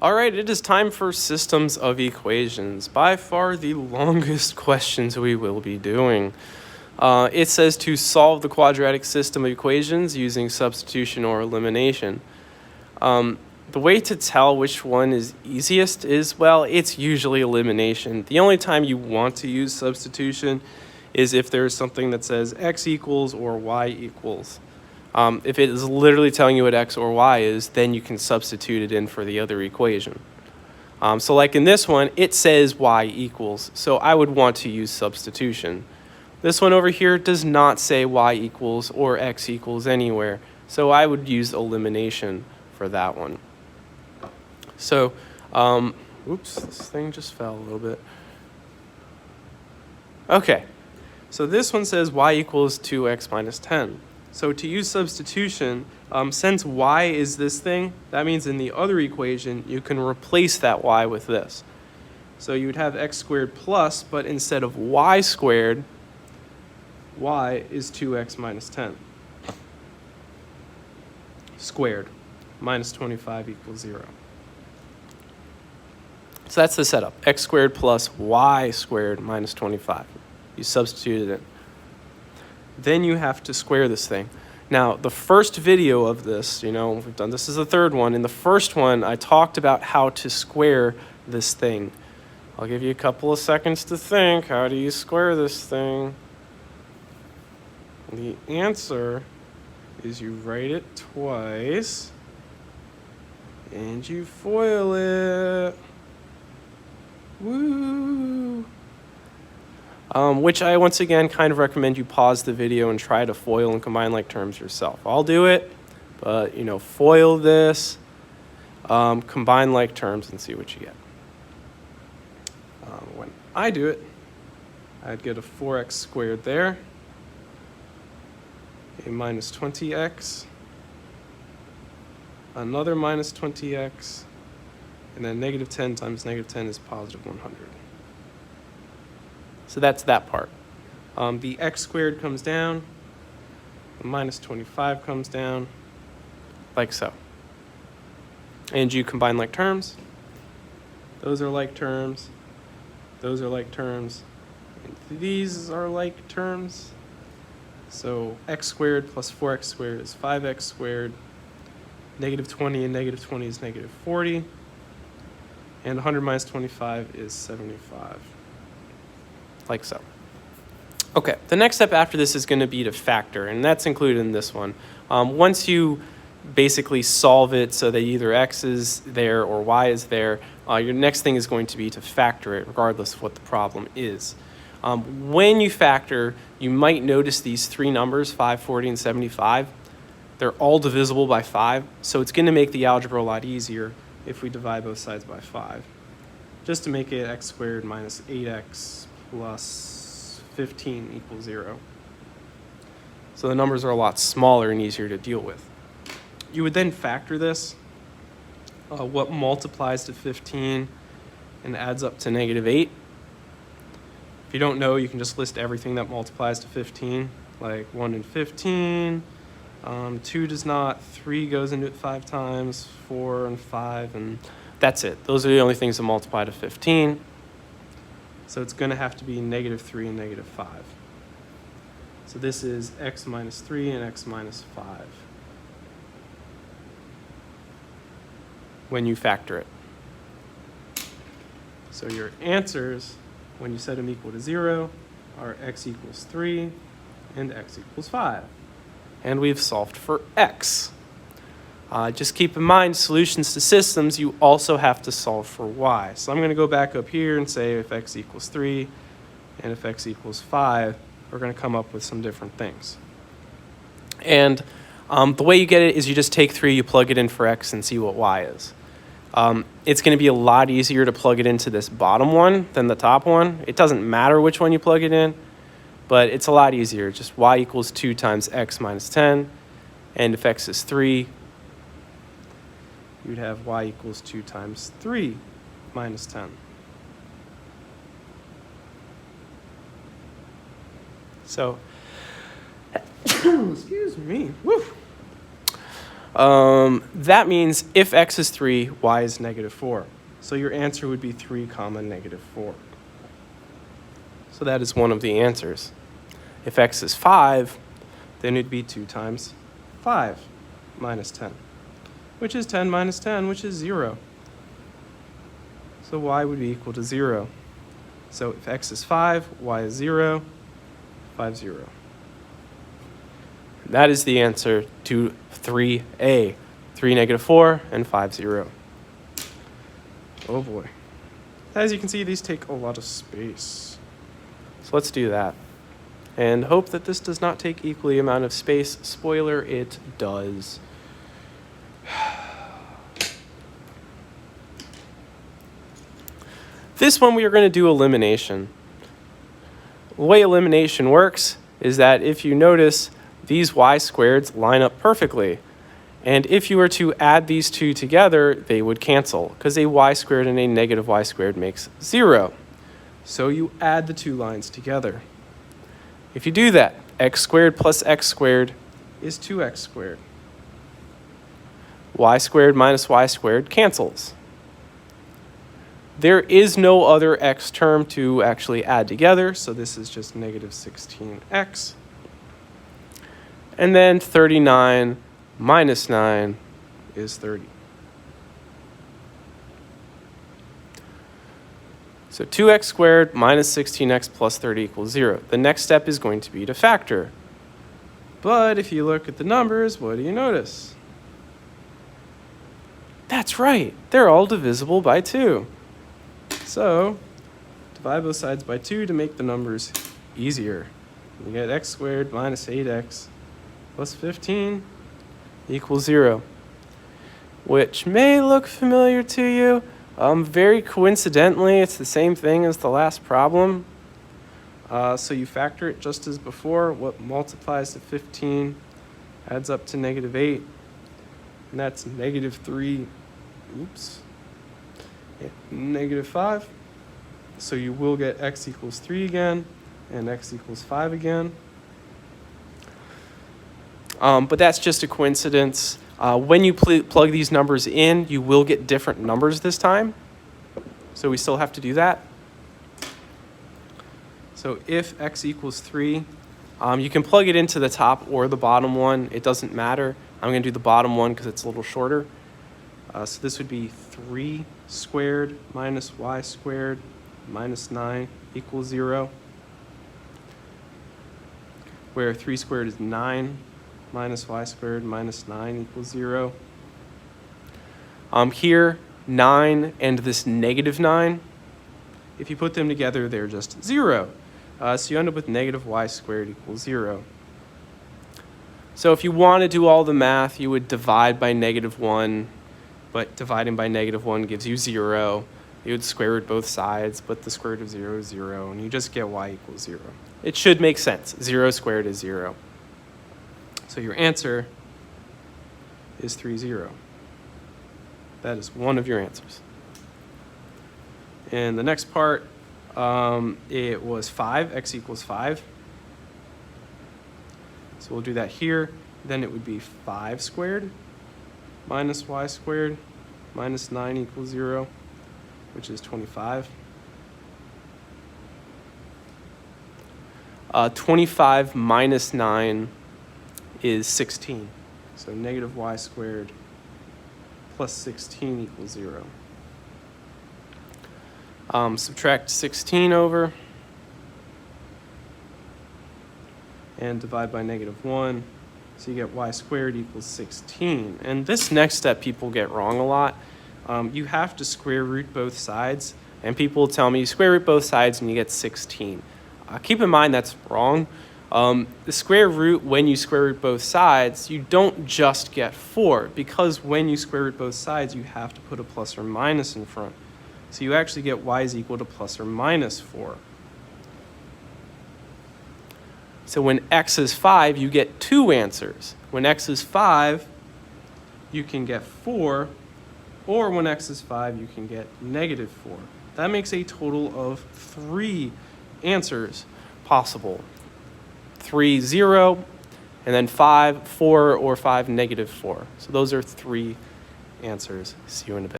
All right, it is time for systems of equations. By far the longest questions we will be doing. It says to solve the quadratic system of equations using substitution or elimination. The way to tell which one is easiest is, well, it's usually elimination. The only time you want to use substitution is if there's something that says x equals or y equals. If it is literally telling you what x or y is, then you can substitute it in for the other equation. So like in this one, it says y equals, so I would want to use substitution. This one over here does not say y equals or x equals anywhere, so I would use elimination for that one. So, oops, this thing just fell a little bit. Okay, so this one says y equals 2x minus 10. So to use substitution, since y is this thing, that means in the other equation, you can replace that y with this. So you would have x squared plus, but instead of y squared, y is 2x minus 10. Squared, minus 25 equals 0. So that's the setup, x squared plus y squared minus 25. You substituted it. Then you have to square this thing. Now, the first video of this, we've done this as the third one. In the first one, I talked about how to square this thing. I'll give you a couple of seconds to think. How do you square this thing? The answer is you write it twice, and you FOIL it. Woo! Which I, once again, kind of recommend you pause the video and try to FOIL and combine like terms yourself. I'll do it, but, FOIL this, combine like terms and see what you get. When I do it, I'd get a 4x squared there, a minus 20x, another minus 20x, and then negative 10 times negative 10 is positive 100. So that's that part. The x squared comes down, the minus 25 comes down, like so. And you combine like terms. Those are like terms. Those are like terms. And these are like terms. So x squared plus 4x squared is 5x squared. Negative 20 and negative 20 is negative 40. And 100 minus 25 is 75. Like so. Okay, the next step after this is going to be to factor, and that's included in this one. Once you basically solve it so that either x is there or y is there, your next thing is going to be to factor it, regardless of what the problem is. When you factor, you might notice these three numbers, 5, 40, and 75. They're all divisible by 5, so it's going to make the algebra a lot easier if we divide both sides by 5. Just to make it x squared minus 8x plus 15 equals 0. So the numbers are a lot smaller and easier to deal with. You would then factor this. What multiplies to 15 and adds up to negative 8. If you don't know, you can just list everything that multiplies to 15, like 1 and 15. 2 does not, 3 goes into it 5 times, 4 and 5, and that's it. Those are the only things that multiply to 15. So it's going to have to be negative 3 and negative 5. So this is x minus 3 and x minus 5 when you factor it. So your answers, when you set them equal to 0, are x equals 3 and x equals 5. And we've solved for x. Just keep in mind, solutions to systems, you also have to solve for y. So I'm going to go back up here and say if x equals 3 and if x equals 5, we're going to come up with some different things. And the way you get it is you just take 3, you plug it in for x, and see what y is. It's going to be a lot easier to plug it into this bottom one than the top one. It doesn't matter which one you plug it in, but it's a lot easier. Just y equals 2 times x minus 10, and if x is 3, you'd have y equals 2 times 3 minus 10. So, excuse me. Woo. That means if x is 3, y is negative 4. So your answer would be 3 comma negative 4. So that is one of the answers. If x is 5, then it'd be 2 times 5 minus 10, which is 10 minus 10, which is 0. So y would be equal to 0. So if x is 5, y is 0, 5, 0. That is the answer to 3a, 3, negative 4, and 5, 0. Oh boy. As you can see, these take a lot of space. So let's do that. And hope that this does not take equally amount of space. Spoiler, it does. This one we are going to do elimination. The way elimination works is that if you notice, these y squareds line up perfectly. And if you were to add these two together, they would cancel, because a y squared and a negative y squared makes 0. So you add the two lines together. If you do that, x squared plus x squared is 2x squared. Y squared minus y squared cancels. There is no other x term to actually add together, so this is just negative 16x. And then 39 minus 9 is 30. So 2x squared minus 16x plus 30 equals 0. The next step is going to be to factor. But if you look at the numbers, what do you notice? That's right, they're all divisible by 2. So divide both sides by 2 to make the numbers easier. You get x squared minus 8x plus 15 equals 0, which may look familiar to you. Very coincidentally, it's the same thing as the last problem. So you factor it just as before. What multiplies to 15 adds up to negative 8, and that's negative 3, negative 5. So you will get x equals 3 again, and x equals 5 again. But that's just a coincidence. When you plug these numbers in, you will get different numbers this time. So we still have to do that. So if x equals 3, you can plug it into the top or the bottom one. It doesn't matter. I'm going to do the bottom one because it's a little shorter. So this would be 3 squared minus y squared minus 9 equals 0, where 3 squared is 9 minus y squared minus 9 equals 0. Here, 9 and this negative 9, if you put them together, they're just 0. So you end up with negative y squared equals 0. So if you want to do all the math, you would divide by negative 1, but dividing by negative 1 gives you 0. You would square root both sides, but the square root of 0 is 0, and you just get y equals 0. It should make sense. 0 squared is 0. So your answer is 3, 0. That is one of your answers. In the next part, it was 5, x equals 5. So we'll do that here. Then it would be 5 squared minus y squared minus 9 equals 0, which is 25. 25 minus 9 is 16. So negative y squared plus 16 equals 0. Subtract 16 over and divide by negative 1. So you get y squared equals 16. And this next step people get wrong a lot. You have to square root both sides. And people will tell me you square root both sides and you get 16. Keep in mind that's wrong. The square root, when you square root both sides, you don't just get 4, because when you square root both sides, you have to put a plus or minus in front. So you actually get y is equal to plus or minus 4. So when x is 5, you get 2 answers. When x is 5, you can get 4, or when x is 5, you can get negative 4. That makes a total of 3 answers possible. 3, 0, And then 5, 4, or 5, negative 4. So those are 3 answers. See you in a bit.